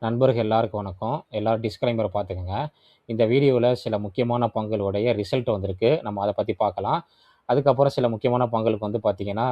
நண்பர்கள் எல்லாருக்கும் வணக்கம். எல்லாரும் டிஸ்க்ளைமர பார்த்துக்கங்க. இந்த வீடியோல சில முக்கியமான பங்குகளுடைய ரிசல்ட் வந்திருக்கு. நம்ம அத பத்தி பார்க்கலாம். அதுக்கப்புறம் சில முக்கியமான பங்குகளுக்கு பார்த்தீங்கன்னா,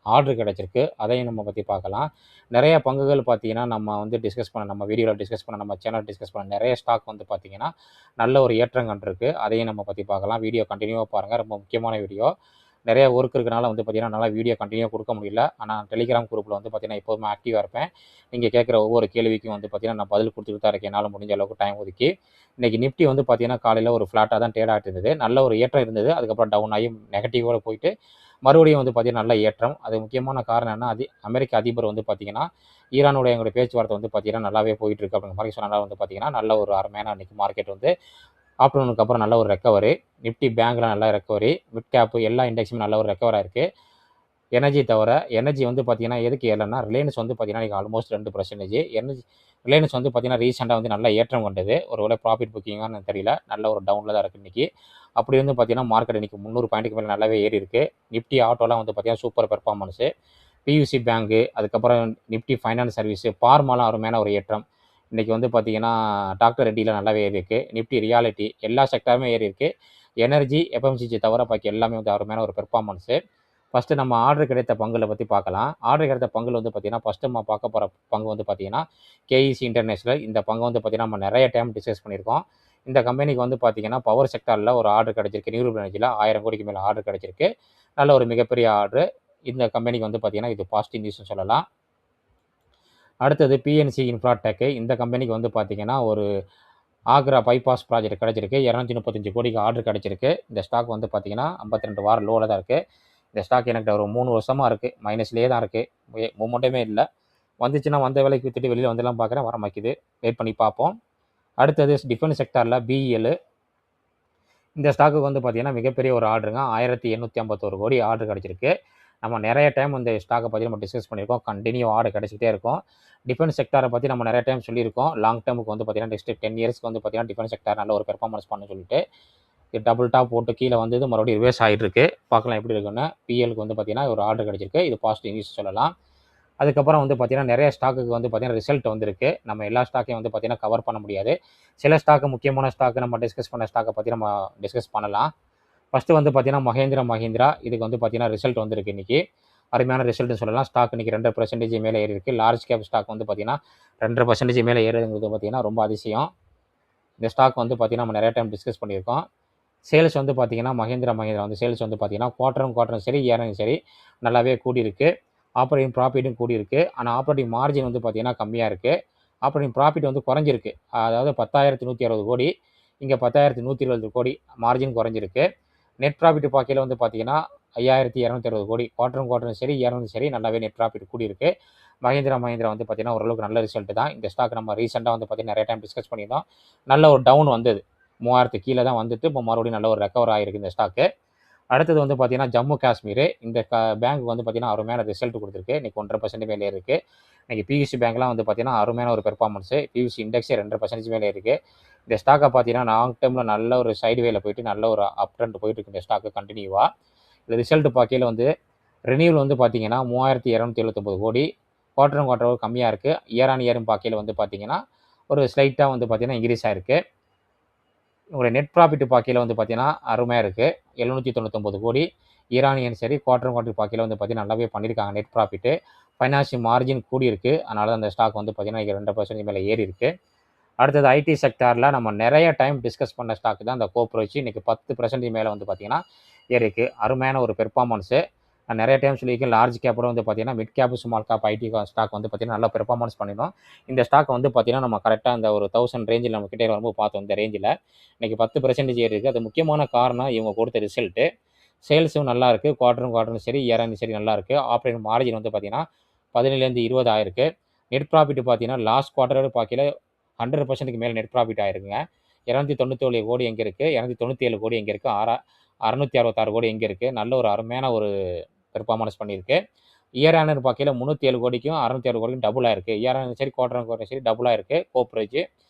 ஆர்டர் கிடைச்சிருக்கு. அதையும் நம்ம பத்தி பார்க்கலாம். நெறைய பங்குகள் பார்த்தீங்கன்னா, நம்ம வீடியோல டிஸ்கஸ் பண்ண, நம்ம சேனல் டிஸ்கஸ் பண்ண நெறைய ஸ்டாக் பார்த்தீங்கன்னா, நல்ல ஒரு ஏற்றம் கண்டிருக்கு. அதையும் நம்ம பத்தி பார்க்கலாம். வீடியோ கன்டினியூவா பாருங்க. ரொம்ப முக்கியமான வீடியோ. நெறைய ஒர்க் இருக்கனால பார்த்தீங்கன்னா, என்னால வீடியோ கன்டினியூவா குடுக்க முடியல. ஆனா டெலிகிராம் குரூப்ல பார்த்தீங்கன்னா, எப்போதுமே ஆக்டிவா இருப்பேன். நீங்க கேட்குற ஒவ்வொரு கேள்விக்கும் பார்த்தீங்கன்னா, நான் பதில் குடுத்துட்டு தான் இருக்கேன். என்னால முடிஞ்ச அளவுக்கு டைம் ஒதுக்கி. இன்னைக்கு நிஃப்டி பார்த்தீங்கன்னா, காலையில ஒரு ஃப்ளாட்டா தான் ட்ரேட் ஆயிட்டு இருந்தது. நல்ல ஒரு ஏற்றம் இருந்தது. அதுக்கப்புறம் டவுன் ஆகி நெகட்டிவோட போயிட்டு, மறுபடியும் பார்த்தீங்கன்னா, நல்ல ஏற்றம். அது முக்கியமான காரணம் என்ன, அமெரிக்க அதிபர் பார்த்தீங்கன்னா, ஈரானுடைய எங்களுடைய பேச்சுவார்த்தை பார்த்தீங்கன்னா, நல்லாவே போயிட்டு இருக்கு அப்படிங்கிற மாரி சொன்னனால பார்த்தீங்கன்னா, நல்ல ஒரு அருமையான இன்னைக்கு மார்க்கெட் ஆஃப்டர்நூனுக்கு அப்புறம் நல்ல ஒரு ரெக்கவரி. நிஃப்டி பேங்க்ல நல்ல ரெக்கவரி. மிட் கேப் எல்லா இண்டெக்ஸுமே நல்ல ஒரு ரெக்கவர் ஆயிருக்கு. எனர்ஜி தவிர எனர்ஜி பார்த்தீங்கன்னா, எதுக்கு ஏறலன்னா, ரிலையன்ஸ் பார்த்தீங்கன்னா, இன்னைக்கு ஆல்மோஸ்ட் 2% ரிலையன்ஸ் பார்த்தீங்கன்னா, ரீசென்ட்டா நல்ல ஏற்றம் கண்டது. ஒருவேளை ப்ராஃபிட் புக்கிங்கான்னு தெரியல. நல்ல ஒரு டவுன்ல தான் இருக்கு இன்னைக்கு. அப்படி பார்த்தீங்கன்னா, மார்க்கெட் இன்னைக்கு 300 பாயிண்ட்டுக்கு மேல நல்லாவே ஏறி இருக்கு. நிஃப்டி ஆட்டோலாம் பார்த்தீங்கன்னா, சூப்பர் பெர்ஃபார்மன்ஸு. பியூசி பேங்கு, அதுக்கப்புறம் நிஃப்டி ஃபைனான்ஸ் சர்வீஸு, பார்மாலாம் அருமையான ஒரு ஏற்றம். இன்னைக்கு பார்த்தீங்கன்னா, டாக்டர் ரெட்டில நல்லாவே ஏறி இருக்கு. நிஃப்டி ரியாலிட்டி எல்லா செக்டாருமே ஏறி இருக்கு. எனர்ஜி, எஃப்எம்சிஜி தவிர பாக்கி எல்லாமே அருமையான ஒரு பெர்ஃபார்மன்ஸு. ஃபர்ஸ்ட்டு நம்ம ஆர்டர் கிடைத்த பங்குல பத்தி பார்க்கலாம். ஆர்டர் கிடைத்த பங்குல பார்த்தீங்கன்னா, ஃபர்ஸ்ட்டு நம்ம பார்க்க போற பங்கு பார்த்தீங்கன்னா, கேஇசி இன்டர்நேஷனல். இந்த பங்கு பார்த்தீங்கன்னா, நம்ம நெறைய டைம் டிஸ்கஸ் பண்ணியிருக்கோம். இந்த கம்பெனிக்கு பார்த்தீங்கன்னா, பவர் செக்டார்ல ஒரு ஆர்டர் கிடைச்சிருக்கு. நியூரபிள் எனர்ஜில 1000 கோடிக்கு மேல ஆர்டர் கிடைச்சிருக்கு. நல்ல ஒரு மிகப்பெரிய ஆர்டரு. இந்த கம்பெனிக்கு பார்த்தீங்கன்னா, இது பாசிட்டிவ் நியூஸ்னு சொல்லலாம். அடுத்தது பிஎன்சி இன்ஃப்ராடெக். இந்த கம்பெனிக்கு பார்த்தீங்கன்னா, ஒரு ஆக்ரா பைபாஸ் ப்ராஜெக்ட் கிடைச்சிருக்கு. 235 கோடிக்கு ஆர்டர் கிடைச்சிருக்கு. இந்த ஸ்டாக் பார்த்தீங்கன்னா, 52 வார லோல தான் இருக்கு. இந்த ஸ்டாக் என்கிட்ட ஒரு 3 வருஷமா இருக்கு. மைனஸ்லயே தான் இருக்கு. மூவ்மெண்ட்டுமே இல்ல. வந்துச்சுன்னா வந்த வேலைக்கு வித்துட்டு வெளியில வந்துடலாம் பார்க்குறேன். வர மாட்டேங்குது. வெயிட் பண்ணி பார்ப்போம். அடுத்தது டிஃபென்ஸ் செக்டார்ல பிஇஎல். இந்த ஸ்டாக்குக்கு பார்த்தீங்கன்னா, மிகப்பெரிய ஒரு ஆர்டருங்க. 1851 கோடி ஆர்டர் கிடைச்சிருக்கு. நம்ம நெறைய டைம் இந்த ஸ்டாக்கை பத்தி நம்ம டிஸ்கஸ் பண்ணியிருக்கோம். கன்டினியூ ஆர்டர் கிடைச்சிட்டே இருக்கும். டிஃபென்ஸ் செக்டாரை பத்தி நம்ம நெறைய டைம் சொல்லியிருக்கோம். லாங் டேர்முக்கு பார்த்தீங்கன்னா, நெக்ஸ்ட் 10 இயர்ஸ்க்கு பார்த்தீங்கன்னா, டிஃபென்ஸ் செக்டார் நல்ல ஒரு பெர்ஃபார்மன்ஸ் பண்ணுன்னு சொல்லிட்டு, டபுள் டாப் போட்டு கீழ வந்தது மறுபடியும் ரிவர்ஸ் ஆயிட்டு இருக்கு. பார்க்கலாம் எப்படி இருக்குன்னு. பிஎல்க்கு பார்த்தீங்கன்னா, ஒரு ஆர்டர் கிடைச்சிருக்கு. இது பாசிட்டிவ் நியூஸ் சொல்லலாம். அதுக்கப்புறம் பார்த்தீங்கன்னா, நெறைய ஸ்டாக்குக்கு பார்த்தீங்கன்னா, ரிசல்ட் வந்திருக்கு. நம்ம எல்லா ஸ்டாக்கையும் பார்த்தீங்கன்னா, கவர் பண்ண முடியாது. சில ஸ்டாக்கு முக்கியமான ஸ்டாக் நம்ம டிஸ்கஸ் பண்ண ஸ்டாக்கை பத்தி நம்ம டிஸ்கஸ் பண்ணலாம். ஃபர்ஸ்ட்டு பார்த்தீங்கன்னா, மஹேந்திரா இதுக்கு பார்த்தீங்கன்னா, ரிசல்ட் வந்திருக்கு இன்னைக்கு. அருமையான ரிசல்ட்னு சொல்லலாம். ஸ்டாக் இன்னைக்கு 2% மேல ஏறி இருக்கு. லார்ஜ் கேப் ஸ்டாக் பார்த்தீங்கன்னா, 2% மேல ஏறுதுங்கிறது பார்த்தீங்கன்னா, ரொம்ப அதிசயம். இந்த ஸ்டாக் பார்த்தீங்கன்னா, நம்ம நெறைய டைம் டிஸ்கஸ் பண்ணியிருக்கோம். சேல்ஸ் பார்த்தீங்கன்னா, மஹேந்திரா சேல்ஸ் பார்த்தீங்கன்னா, குவார்ட்டரும் சரி, இயரும் சரி நல்லாவே கூடியிருக்கு. ஆப்பரேட்டிங் ப்ராஃபிட்டும் கூடியிருக்கு. ஆனா ஆப்பரேட்டிங் மார்ஜின் பார்த்தீங்கன்னா, கம்மியா இருக்கு. ஆப்பரேட்டிங் ப்ராஃபிட் குறைஞ்சிருக்கு. அதாவது 10,160 கோடி. இங்க 10,120 கோடி. மார்ஜின் குறைஞ்சிருக்கு. நெட் ப்ராஃபிட் பார்க்கையில பார்த்தீங்கன்னா, 5,260 கோடி. குவார்ட்டரும் சரி, இயரும் சரி நல்லாவே நெட் ப்ராஃபிட் கூடியிருக்கு. மஹேந்திரா பார்த்தீங்கன்னா, ஓரளவுக்கு நல்ல ரிசல்ட் தான். இந்த ஸ்டாக் நம்ம ரீசென்ட்டா பார்த்தீங்கன்னா, நெறைய டைம் டிஸ்கஸ் பண்ணியிருந்தோம். நல்ல ஒரு டவுன் வந்தது. 3000 கீழ தான் வந்துட்டு, இப்போ மறுபடியும் நல்ல ஒரு ரெக்கவர் ஆயிருக்கு இந்த ஸ்டாக்கு. அடுத்தது பார்த்தீங்கன்னா, ஜம்மு காஷ்மீர். இந்த பேங்க் பார்த்தீங்கன்னா, அருமையான ரிசல்ட் குடுத்திருக்கு. இன்னைக்கு 1.5% மேல இருக்கு. இன்னைக்கு பியூசி பேங்க்லாம் பார்த்தீங்கன்னா, அருமையான ஒரு பெர்ஃபார்மன்ஸு. பியூசி இண்டெக்ஸே 2% மேல இருக்கு. இந்த ஸ்டாக்க பார்த்தீங்கன்னா, லாங் டேர்ம்ல நல்ல ஒரு சைட்வேல போயிட்டு, நல்ல ஒரு அப் ட்ரெண்ட் போயிட்டு இருக்கு இந்த ஸ்டாக்கு கன்டினியூவா. இந்த ரிசல்ட் பார்க்கையில ரினியூவல் பார்த்தீங்கன்னா, 3,279 கோடி. குவார்ட்டர் கம்மியா இருக்கு. இயர் ஆன் இயர்ன்னு பார்க்கையில பார்த்தீங்கன்னா, ஒரு ஸ்லைட்டா பார்த்தீங்கன்னா, இன்கிரீஸ் ஆயிருக்கு. உங்களுடைய நெட் ப்ராஃபிட் பார்க்கையில பார்த்தீங்கன்னா, அருமையா இருக்கு. 799 கோடி. இயர் ஆன் இயர் சரி, குவார்ட்டர் பார்க்கையில பார்த்தீங்கன்னா, நல்லாவே பண்ணியிருக்காங்க நெட் ப்ராஃபிட். ஃபைனான்சியல் மார்ஜின் கூடியிருக்கு. அதனால தான் அந்த ஸ்டாக் பார்த்தீங்கன்னா, 2% மேல ஏறி இருக்கு. அடுத்தது ஐடி செக்டார்ல நம்ம நெறைய டைம் டிஸ்கஸ் பண்ண ஸ்டாக் தான் இந்த கோப்ரோச். இன்னைக்கு 10% மேல பார்த்தீங்கன்னா, ஏறிருக்கு. அருமையான ஒரு பெர்ஃபார்மன்ஸு. நான் நெறைய டைம் சொல்லியிருக்கேன். லார்ஜ் கேப்போட பார்த்தீங்கன்னா, mid cap, small cap IT stock பார்த்தீங்கன்னா, நல்லா பெர்ஃபார்மன்ஸ் பண்ணிடும். இந்த ஸ்டாக் பார்த்தீங்கன்னா, நம்ம கரெக்ட்டா அந்த ஒரு 1000 ரேஞ்சில நம்ம கிட்ட வரும்போது பார்த்தோம் இந்த ரேஞ்சில. இன்னைக்கு 10% ஏறி இருக்கு. அது முக்கியமான காரணம் இவங்க கொடுத்த ரிசல்ட்டு. சேல்ஸும் நல்லா இருக்கு. குவார்ட்டரும் சரி, இயர் ஆன் சரி நல்லா இருக்கு. ஆப்பரேட்டிங் மார்ஜின் பார்த்தீங்கன்னா, 17லேருந்து 20 ஆயிருக்கு. நெட் ப்ராஃபிட் பார்த்தீங்கன்னா, லாஸ்ட் குவார்ட்டரோட பார்க்கையில 100%க்கு மேல நெட் ப்ராஃபிட் ஆயிருக்குங்க. 297 கோடி எங்க இருக்கு? 297 கோடி எங்க இருக்கு? 666 கோடி எங்க இருக்கு? நல்ல ஒரு அருமையான ஒரு பெர்ஃபார்மன்ஸ் பண்ணியிருக்கு. இயர் ஆனர் பார்க்கையில 307 கோடிக்கும் 606 கோடிக்கும் டபுள் ஆயிருக்கு. இயர் ஆனர் சரி, குவார்ட்டர் சரி டபுள் ஆயிருக்கு. கோப்ரேஜ்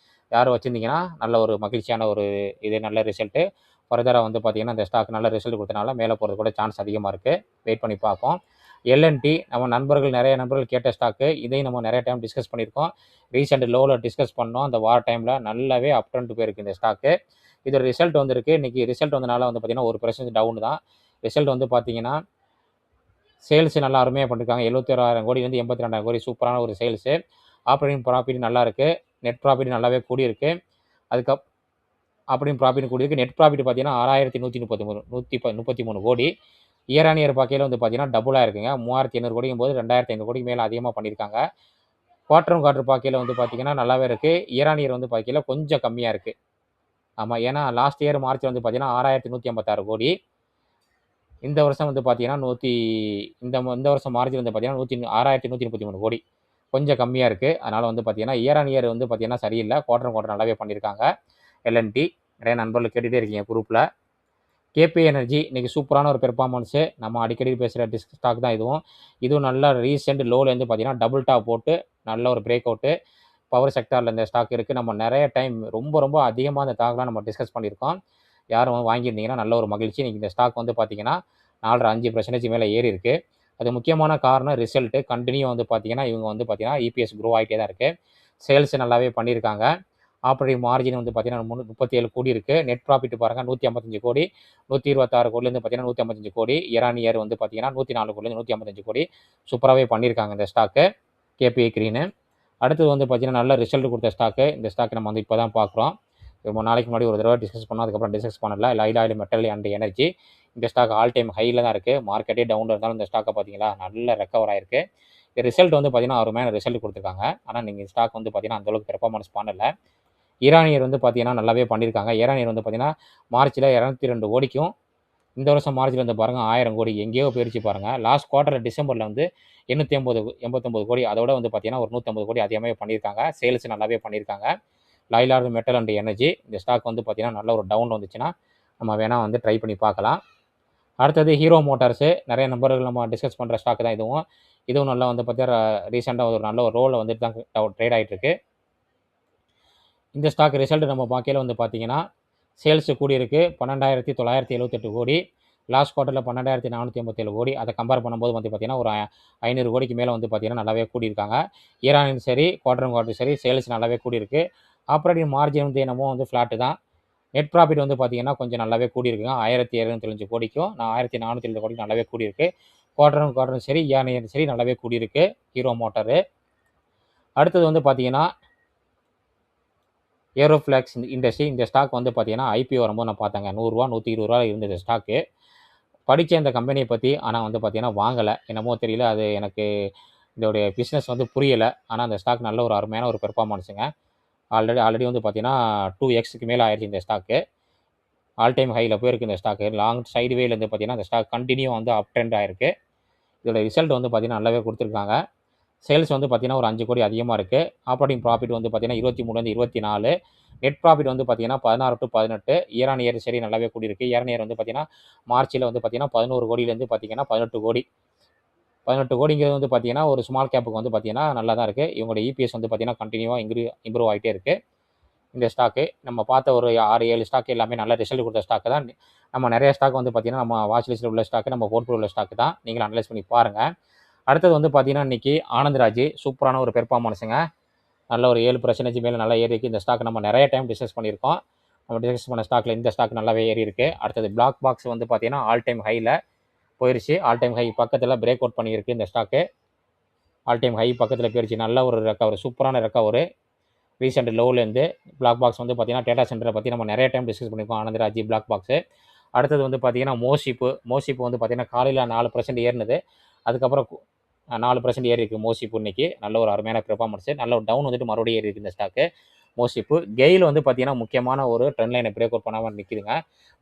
யாரும் வச்சிருந்தீங்கன்னா, நல்ல ஒரு மகிழ்ச்சியான ஒரு நல்ல ரிசல்ட்டு. ஃபர்தரா பார்த்தீங்கன்னா, இந்த ஸ்டாக் நல்ல ரிசல்ட் குடுத்தனால மேல போறதுக்கு கூட சான்ஸ் அதிகமா இருக்கு. வெயிட் பண்ணி பார்ப்போம். எல்என்டி நம்ம நிறைய நண்பர்கள் கேட்ட ஸ்டாக்கு. இதையும் நம்ம நிறைய டைம் டிஸ்கஸ் பண்ணியிருக்கோம். ரீசெண்ட் லோவில் டிஸ்கஸ் பண்ணோம். அந்த வார் டைமில் நல்லாவே அப் ட்ரெண்ட் போயிருக்கு இந்த ஸ்டாக்கு. இதோட ரிசல்ட் வந்திருக்கு. இன்றைக்கி ரிசல்ட் வந்தனால வந்து பார்த்திங்கன்னா 1% டவுன் தான். ரிசல்ட் வந்து பார்த்திங்கன்னா சேல்ஸ் நல்லா அருமையாக பண்ணியிருக்காங்க. 71,000 கோடிலேருந்து 82,000 கோடி சூப்பரான ஒரு சேல்ஸு. ஆப்ரேட்டிங் ப்ராஃபிட் நல்லா இருக்குது. நெட் ப்ராஃபிட் நல்லாவே கூடியிருக்கு. ஆப்ரேட்டிங் ப்ராஃபிட் கூடியிருக்கு. நெட் ப்ராஃபிட் பார்த்தீங்கன்னா 6,133 கோடி. இயர் ஆன் இயர் பார்க்கையில வந்து பார்த்தீங்கன்னா டபுளாக இருக்குங்க. 3,800 கோடிக்கும் போது 2,500 கோடிக்கு மேலே அதிகமாக பண்ணியிருக்காங்க. குவார்ட்டர் பார்க்கையில வந்து பார்த்தீங்கன்னா நல்லாவே இருக்குது. இயர் ஆன் இயர் வந்து பார்க்கையில கொஞ்சம் கம்மியாக இருக்குது. ஆமாம், ஏன்னா லாஸ்ட் இயர் மார்ச் வந்து பார்த்தீங்கன்னா 6,156 கோடி. இந்த வருஷம் வந்து பார்த்தீங்கன்னா இந்த வருஷம் மார்ச் வந்து பார்த்தீங்கன்னா 6,133 கோடி. கொஞ்சம் கம்மியாக இருக்குது. அதனால் வந்து பார்த்தீங்கன்னா இயர் ஆன் இயர் வந்து பார்த்தீங்கன்னா சரியில்லை. குவார்ட்டர் நல்லாவே பண்ணியிருக்காங்க. எல்என்டி நிறைய நண்பர்கள் கேட்டுகிட்டே இருக்கீங்க குரூப்பில். கேபி எனர்ஜி இன்றைக்கி சூப்பரான ஒரு பெர்ஃபார்மன்ஸு. நம்ம அடிக்கடி பேசுகிற ஸ்டாக் தான் இதுவும் நல்ல ரீசெண்ட் லோலேருந்து பார்த்தீங்கன்னா டபுள் டாப் போட்டு நல்ல ஒரு பிரேக் அவுட்டு பவர் செக்டாரில் இந்த ஸ்டாக் இருக்குது. நம்ம நிறைய டைம் ரொம்ப அதிகமாக இந்த ஸ்டாக்லாம் நம்ம டிஸ்கஸ் பண்ணியிருக்கோம். யாரும் வாங்கியிருந்தீங்கன்னா நல்ல ஒரு மகிழ்ச்சி. இன்றைக்கி இந்த ஸ்டாக் வந்து பார்த்தீங்கன்னா 4.5% மேலே ஏறி இருக்குது. அது முக்கியமான காரணம் ரிசல்ட்டு. கண்டினியூ வந்து பார்த்தீங்கன்னா இவங்க வந்து பார்த்தீங்கன்னா இபிஎஸ் க்ரோ ஆகிட்டே தான் இருக்குது. சேல்ஸ் நல்லாவே பண்ணியிருக்காங்க. ஆப்ரேட்டிங் மார்ஜின் வந்து பார்த்தீங்கன்னா 37 கோடி இருக்குது. நெட் ப்ராஃபிட் பாருங்கள் 155 கோடி. 126 கோடிலேருந்து பார்த்தீங்கன்னா 155 கோடி. இயர் ஆன் இயர் வந்து பார்த்தீங்கன்னா 104 கோடிலேருந்து 155 கோடி. சூப்பராகவே பண்ணியிருக்காங்க இந்த ஸ்டாக்கு கேபிஐ க்ரீனு. அடுத்தது வந்து பார்த்தீங்கன்னா நல்ல ரிசல்ட் கொடுத்த ஸ்டாக்கு. இந்த ஸ்டாக் நம்ம வந்து இப்போ தான் பார்க்குறோம். ரொம்ப நாளைக்கு முன்னாடி ஒரு தடவை டிஸ்கஸ் பண்ணோம். அதுக்கப்புறம் டிஸ்கஸ் பண்ணல. Light oil metal and energy. இந்த ஸ்டாக் ஆல் டைம் ஹையில் தான் இருக்குது. மார்க்கெட்டே டவுனில் இருந்தாலும் இந்த ஸ்டாக்கை பார்த்தீங்களா நல்ல ரெக்கவர் ஆயிருக்கு. ரிசல்ட் வந்து பார்த்தீங்கன்னா அருமையான ரிசல்ட் கொடுத்துருக்காங்க. ஆனால் நீங்கள் ஸ்டாக் வந்து பார்த்தீங்கன்னா அந்தளவுக்கு பெர்ஃபார்மன்ஸ் பண்ணலை. ஈரானியர் வந்து பார்த்தீங்கன்னா நல்லாவே பண்ணியிருக்காங்க. ஈரானியர் வந்து பார்த்தீங்கன்னா மார்ச்சில் 202 கோடிக்கும் இந்த வருஷம் மார்ச்சில் வந்து பாருங்கள் 1000 கோடி எங்கேயோ போயிடுச்சு பாருங்கள். லாஸ்ட் குவார்ட்டரில் டிசம்பரில் வந்து 889 கோடி. அதோட வந்து பார்த்தீங்கன்னா ஒரு 150 கோடி அதிகமாகவே பண்ணியிருக்காங்க. சேல்ஸ் நல்லாவே பண்ணியிருக்காங்க. லைலார்டு மெட்டல் அண்ட் எனர்ஜி இந்த ஸ்டாக் வந்து பார்த்தீங்கன்னா நல்ல ஒரு டவுன் வந்துச்சுன்னா நம்ம வேணால் வந்து ட்ரை பண்ணி பார்க்கலாம். அடுத்தது ஹீரோ மோட்டார்ஸு. நிறைய நம்பர்கள் நம்ம டிஸ்கஸ் பண்ணுற ஸ்டாக் தான் இதுவும் நல்லா வந்து பார்த்தீங்கன்னா ரீசெண்டாக ஒரு நல்ல ஒரு ரோலில் வந்துட்டு தான் ட்ரேட் ஆகிட்டுருக்கு. இந்த ஸ்டாக் ரிசல்ட் நம்ம பார்க்கையில வந்து பார்த்தீங்கன்னா சேல்ஸு கூடியிருக்கு 12,978 கோடி. லாஸ்ட் குவார்ட்டரில் 12,487 கோடி. அதை கம்பேர் பண்ணும்போது வந்து பார்த்தீங்கன்னா ஒரு 500 கோடிக்கு மேலே வந்து பார்த்தீங்கன்னா நல்லாவே கூடியிருக்காங்க. இயர் சரி குவார்ட்டர் சரி சேல்ஸ் நல்லாவே கூடியிருக்கு. ஆப்ரேட்டிங் மார்ஜின் வந்து என்னமோ வந்து ஃப்ளாட்டு தான். நெட் ப்ராஃபிட் வந்து பார்த்தீங்கன்னா கொஞ்சம் நல்லாவே கூடியிருக்குங்க. 1,775 கோடிக்கும் 1,407 கோடிக்கும் நல்லாவே கூடியிருக்கு. குவார்ட்டரும் சரி இயர் சரி நல்லாவே கூடியிருக்கு ஹீரோ மோட்டாரு. அடுத்தது வந்து பார்த்தீங்கன்னா ஏரோஃப்ளாக்ஸ் இண்டஸ்ட்ரி. இந்த ஸ்டாக் வந்து பார்த்தீங்கன்னா ஐபிஓ வரும்போது நான் பார்த்தேங்க. 100 ரூபா 120 ரூபா இருந்தது ஸ்டாக்கு. படித்த இந்த கம்பெனியை பற்றி ஆனால் வந்து பார்த்தீங்கன்னா வாங்கலை. என்னமோ தெரியல, அது எனக்கு இதோடைய பிஸ்னஸ் வந்து புரியலை. ஆனால் அந்த ஸ்டாக் நல்ல ஒரு அருமையான ஒரு பெர்ஃபார்மன்ஸுங்க. ஆல்ரெடி வந்து பார்த்தீங்கன்னா 2x மேலே ஆயிடுச்சு இந்த ஸ்டாக்கு. ஆல் டைம் ஹையில் போயிருக்கு இந்த ஸ்டாக்கு. லாங் சைடுவேலேருந்து பார்த்தீங்கன்னா இந்த ஸ்டாக் கண்டினியூ வந்து அப் ட்ரெண்ட் ஆயிருக்கு. இதோட ரிசல்ட் வந்து பார்த்தீங்கன்னா நல்லாவே கொடுத்துருக்காங்க. சேல்ஸ் வந்து பார்த்தீங்கன்னா ஒரு 5 கோடி அதிகமாக இருக்குது. ஆப்ரேட்டிங் ப்ராஃபிட் வந்து பார்த்தீங்கன்னா 23 24. நெட் ப்ராஃபிட் வந்து பார்த்தீங்கன்னா 16 18. இயர் ஆன் இயர் சரி நல்லாவே கூடியிருக்கு. இயர் ஆன் இயர் வந்து பார்த்தீங்கன்னா மார்ச்சில் வந்து பார்த்தீங்கன்னா 11 கோடியிலேருந்து பார்த்தீங்கன்னா 18 கோடி. 18 கோடிங்கிறது வந்து பார்த்தீங்கன்னா ஒரு ஸ்மால் கேப்புக்கு வந்து பார்த்தீங்கன்னா நல்லா தான் இருக்குது. இவங்களோட இபிஎஸ் வந்து பார்த்தீங்கன்னா கண்டினியூவாக இம்ப்ரூவ் ஆகிட்டே இருக்குது. இந்த ஸ்டாக்கு நம்ம பார்த்த ஒரு 6-7 ஸ்டாக் எல்லாமே நல்ல ரிசல்ட் கொடுத்த ஸ்டாக்கு தான். நம்ம நிறைய ஸ்டாக் வந்து பார்த்தீங்கன்னா நம்ம வாட்ச் லிஸ்ட்டில் உள்ள ஸ்டாக்கு, நம்ம போர்ட்ஃபோலியோ உள்ள ஸ்டாக்கு தான். நீங்கள் அனலைஸ் பண்ணி பாருங்கள். அடுத்தது வந்து பார்த்தீங்கன்னா இன்றைக்கி ஆனந்த்ராஜ் சூப்பரான ஒரு பெர்ஃபார்மன்ஸுங்க. நல்ல ஒரு 7% மேலே நல்லா ஏறி இருக்குது. இந்த ஸ்டாக் நம்ம நிறைய டைம் டிஸ்கஸ் பண்ணியிருக்கோம். நம்ம டிஸ்கஸ் பண்ண ஸ்டாக்கில் இந்த ஸ்டாக் நல்லாவே ஏறி இருக்குது. அடுத்தது பிளாக் பாக்ஸ் வந்து பார்த்தீங்கன்னா ஆல் டைம் ஹையில் போயிடுச்சு. ஆல் டைம் ஹை பக்கத்தில் பிரேக் அவுட் பண்ணியிருக்கு இந்த ஸ்டாக்கு. ஆல் டைம் ஹை பக்கத்தில் போயிடுச்சு. நல்ல ஒரு ரெக்கவர், சூப்பரான ரெக்கவர். ரீசெண்ட் லோவிலேருந்து பிளாக் பாக்ஸ் வந்து பார்த்தீங்கன்னா டேட்டா சென்டரை பற்றி நம்ம நிறைய டைம் டிஸ்கஸ் பண்ணியிருக்கோம். Anandraj black box. அடுத்தது வந்து பார்த்தீங்கன்னா மோசிப்பு வந்து பார்த்தீங்கன்னா காலையில் 4% ஏறினது. அதுக்கப்புறம் 4% ஏறி இருக்குது மோசிப்பு இன்னைக்கு. நல்ல ஒரு அருமையான பெர்ஃபார்மன்ஸு. நல்ல ஒரு டவுன் வந்துட்டு மறுபடியும் ஏறி இருக்குது இந்த ஸ்டாக்கு மோசிப்பு. கெயில் வந்து பார்த்தீங்கன்னா முக்கியமான ஒரு ட்ரெண்ட் லைனை பிரேக் அவுட் பண்ணாமல் நிற்கிதுங்க.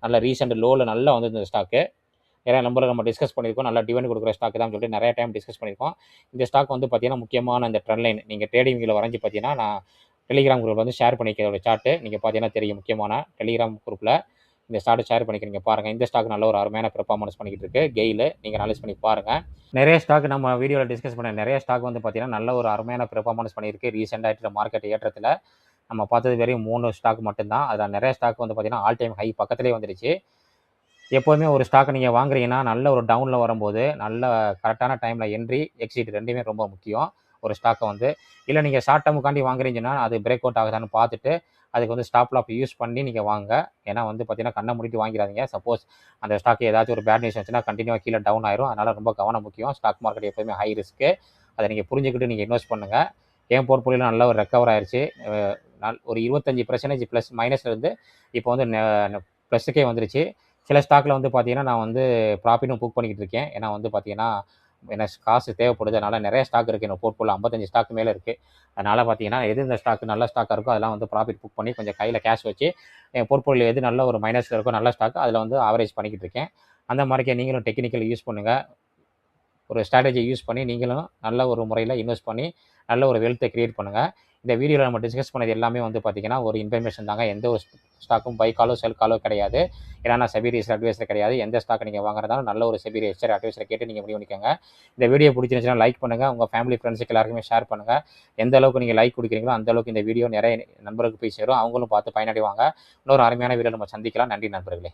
நல்ல ரீசெண்ட் லோவில் நல்லா வந்து இந்த ஸ்டாக்கு நிறைய நம்பரை நம்ம டிஸ்கஸ் பண்ணியிருக்கோம். நல்லா டிவெண்ட் கொடுக்குற ஸ்டாக் தான் சொல்லிட்டு நிறைய டைம் டிஸ்கஸ் பண்ணியிருக்கோம். இந்த ஸ்டாக் வந்து பார்த்தீங்கன்னா முக்கியமான இந்த ட்ரெண்ட் லைன் நீங்கள் ட்ரேடிங் வியூவில் வரைஞ்சி பார்த்தீங்கன்னா நான் டெலிகிராம் குரூப்பில் வந்து ஷேர் பண்ணிக்கிறோட சார்ட்டு நீங்கள் பார்த்தீங்கன்னா தெரியும். முக்கியமான டெலிகிராம் குரூப்பில் இந்த ஸ்டார்ட்டை ஷேர் பண்ணிக்கிறீங்க பாருங்கள். இந்த ஸ்டாக் நல்ல ஒரு அருமையான பெர்ஃபார்மன்ஸ் பண்ணிக்கிட்டு இருக்கு. கெயில் நீங்கள் அனலைஸ் பண்ணி பாருங்கள். நிறைய ஸ்டாக் நம்ம வீடியோவில் டிஸ்கஸ் பண்ண நிறைய ஸ்டாக் வந்து பார்த்தீங்கன்னா நல்ல ஒரு அருமையான பெர்ஃபார்மன்ஸ் பண்ணியிருக்கு. ரீசெண்டாக இருக்கிற மார்க்கெட் ஏற்றத்தில் நம்ம பார்த்தது வெறும் 3 ஸ்டாக் மட்டும்தான். அதில் நிறைய ஸ்டாக் வந்து பார்த்தீங்கன்னா ஆல் டைம் ஹை பக்கத்துலேயே வந்துடுச்சு. எப்போதுமே ஒரு ஸ்டாக்கை நீங்கள் வாங்குறீங்கன்னா, நல்ல ஒரு டவுனில் வரும்போது, நல்ல கரெக்டான டைமில் என்ட்ரி, எக்ஸிட் 2மே ரொம்ப முக்கியம். ஒரு ஸ்டாக்கை வந்து இல்ல நீங்கள் ஷார்ட் டேர்முக்காண்டி வாங்குறீங்கன்னா, அது பிரேக் அவுட் ஆகுதான்னு பார்த்துட்டு, அதுக்கு வந்து ஸ்டாப் லாஸ் யூஸ் பண்ணி நீங்கள் வாங்குங்க. ஏன்னா வந்து பார்த்தீங்கன்னா, கண்ண மூடிட்டு வாங்கிடாதீங்க. சப்போஸ் அந்த ஸ்டாக் ஏதாச்சும் ஒரு பேட் நியூஸ் வந்துச்சுன்னா, கன்டினியூவா கீழ டவுன் ஆயிரும். அதனால ரொம்ப கவனம் முக்கியம். ஸ்டாக் மார்க்கெட் எப்பவுமே ஹை ரிஸ்க்கு. அத நீங்க புரிஞ்சுக்கிட்டு நீங்க இன்வெஸ்ட் பண்ணுங்க. என் போர்ட்ஃபோலியோல நல்ல ஒரு ரெக்கவர் ஆயிருச்சு. ஒரு 25% பிளஸ் மைனஸ்ல இருந்து இப்போ வந்து பிளஸுக்கே வந்துருச்சு. சில ஸ்டாக்ல வந்து பார்த்தீங்கன்னா, நான் வந்து ப்ராஃபிட்டும் புக் பண்ணிக்கிட்டு இருக்கேன். ஏன்னா வந்து பார்த்தீங்கன்னா, எனக்கு காசு தேவைப்படுது. அதனால நெறைய ஸ்டாக் இருக்கு. என்னோட போர்ட்ஃபோலியோ 55 ஸ்டாக் மேல இருக்கு. அதனால பார்த்தீங்கன்னா, எது இந்த ஸ்டாக் நல்ல ஸ்டாக்கா இருக்கோ, அதெல்லாம் வந்து ப்ராஃபிட் புக் பண்ணி கொஞ்சம் கையில கேஷ் வச்சு, என் போர்ட்ஃபோலியோ எது நல்ல ஒரு மைனஸ்ல இருக்கோ நல்ல ஸ்டாக், அதில வந்து ஆவரேஜ் பண்ணிக்கிட்டு இருக்கேன். அந்த மாரிக்கே நீங்களும் டெக்னிக்கல் யூஸ் பண்ணுங்க. ஒரு ஸ்ட்ராட்டஜி யூஸ் பண்ணி நீங்களும் நல்ல ஒரு முறையில இன்வெஸ்ட் பண்ணி, நல்ல ஒரு வெல்த்த கிரியேட் பண்ணுங்க. இந்த வீடியோல நம்ம டிஸ்கஸ் பண்ணது எல்லாமே வந்து பார்த்தீங்கன்னா, ஒரு இன்ஃபர்மேஷன் தாங்க. எந்த ஒரு ஸ்டாக்கும் பை காலோ, செல் காலோ கிடையாது. ஏன்னா நான் செபி ரிஜிஸ்டர்ட் அட்வைசர் கிடையாது. எந்த ஸ்டாக் நீங்க வாங்குறதாலும் நல்ல ஒரு செபி ரிஜிஸ்டர்ட் அட்வைசரை கேட்டு நீங்க முடிவு பண்ணிக்கோங்க. இந்த வீடியோ பிடிச்சிருந்துச்சுன்னா லைக் பண்ணுங்க. உங்க ஃபேமிலி, ஃபிரெண்ட்ஸுக்கு எல்லாருக்குமே ஷேர் பண்ணுங்க. எந்த அளவுக்கு நீங்க லைக் குடுக்குறீங்களோ, அந்த அளவுக்கு இந்த வீடியோ நெறைய நண்பர்களுக்கு போய் சேரும். அவங்களும் பார்த்து பயனடைவாங்க. இன்னொரு அருமையான வீடியோல நம்ம சந்திக்கலாம். நன்றி நண்பர்களே.